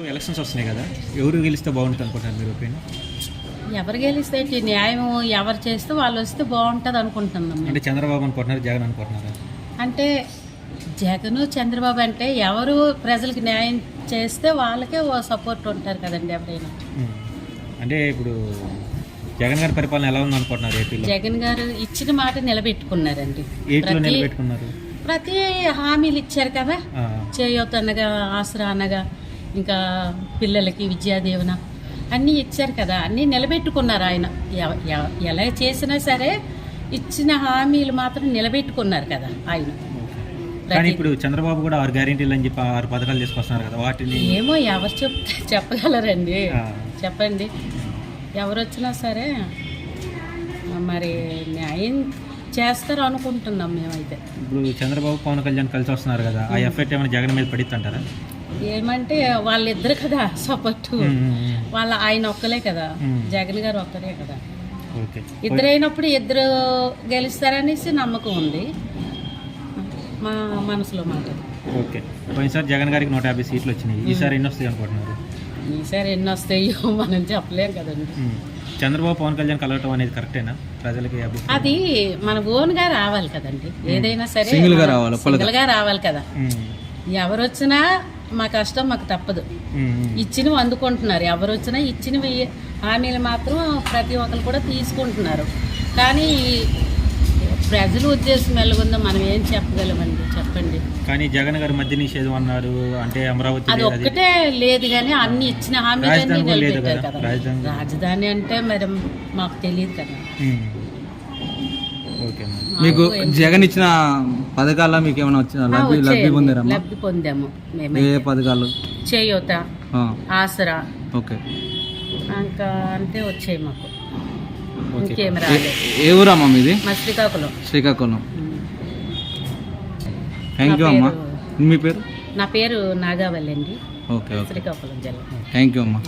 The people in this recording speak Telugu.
ఎలక్షన్స్ వస్తున్నాయి కదా, ఎవరు గెలిస్తే బాగుంటుంది అనుకుంటున్నారు మీరు? ఒపీనియన్ ఎవరు గెలిస్తే న్యాయం ఎవరు చేస్తే వాళ్ళు వస్తే బాగుంటుంది అనుకుంటున్నాం. అంటే చంద్రబాబు అనుకుంటున్నారు, జగన్ అనుకుంటున్నారు? అంటే జగన్ చంద్రబాబు అంటే ఎవరు ప్రజలకు న్యాయం చేస్తే వాళ్ళకే ఓ సపోర్ట్ ఉంటారు కదండి ఎవరైనా. అంటే ఇప్పుడు జగన్ గారి పరిపాలన ఎలా ఉంది అనుకుంటున్నారు ఏపీలో? జగన్ గారు ఇచ్చిన మాట నిలబెట్టుకున్నారండి. ఏపీలో నిలబెట్టుకున్నారు. ప్రతి హామీలు ఇచ్చారు కదా, చేయూత అనగా, ఆసరా అనగా, ఇంకా పిల్లలకి విద్యాదీవన అన్నీ ఇచ్చారు కదా, అన్నీ నిలబెట్టుకున్నారు ఆయన. ఎలా చేసినా సరే ఇచ్చిన హామీలు మాత్రం నిలబెట్టుకున్నారు కదా ఆయన. కానీ ఇప్పుడు చంద్రబాబు కూడా 6 గ్యారెంటీలు అని చెప్పి 6 పథకాలు తీసుకొస్తున్నారు కదా, వాటిని ఏమో ఎవరు చెప్పగలరండి. చెప్పండి. ఎవరు వచ్చినా సరే మరి న్యాయం చేస్తారు అనుకుంటున్నాం మేమైతే. ఇప్పుడు చంద్రబాబు పవన్ కళ్యాణ్ కలిసి వస్తున్నారు కదా, ఆ ఎఫెక్ట్ ఏమైనా జగన్ మీద పడిద్దంటారా? ఏమంటే వాళ్ళిద్దరు కదా సపోర్ట్, ఆయన ఒక్కలే కదా, జగన్ గారు ఒక్కరే కదా. ఇద్దరైనప్పుడు ఇద్దరు గెలుస్తారనేసి నమ్మకం ఉంది మా మనసులో మాట. ఓకే, పోయినసారి జగన్ గారికి 150 సీట్లు వచ్చినాయి, ఈసారి ఎన్ని వస్తాయి అనుకుంటున్నారు? ఈసారి ఎన్ని వస్తాయో మనం చెప్పలేం కదండి. చంద్రబాబు పవన్ కళ్యాణ్ కలవటం అనేది కరెక్టేనా? ప్రజలకి అది మన ఓన్ గా రావాలి కదండి, ఏదైనా సరే సింగిల్ గా రావాలి కదా. ఎవరు వచ్చినా మా కష్టం మాకు తప్పదు. ఇచ్చినవి అందుకుంటున్నారు, ఎవరు వచ్చినా ఇచ్చినవి హామీలు మాత్రం ప్రతి ఒక్కరు కూడా తీసుకుంటున్నారు. కానీ ప్రజల ఉద్దేశం ఎలాగుందో మనం ఏం చెప్పగలమండి, చెప్పండి. కానీ జగన్ గారు మద్య నిషేధం అన్నారు, అంటే అమరావతి అది ఒక్కటే లేదు కానీ అన్ని ఇచ్చిన హామీలన్నీ నిలబెట్టారు కదా. రాజధాని అంటే మరి మాకు తెలియదు కదా. మీకు జగన్ ఇచ్చిన పథకాల మీకు ఏమైనా వచ్చిన లబ్ధి పొందాము మేము. ఏ పథకాలు? చేయూత, ఆసరా, ఓకే, ఇంకా అంటే వచ్చాయి మాకు. ఇంకేం రాలేదు. ఏ ఊరమ్మా మీది? మా శ్రీకాకుళం. శ్రీకాకుళం. థ్యాంక్ యూ అమ్మా. మీ పేరు? నా పేరు నాగావల్లి అండి. ఓకే, శ్రీకాకుళం జిల్లా. థ్యాంక్ యూ అమ్మా.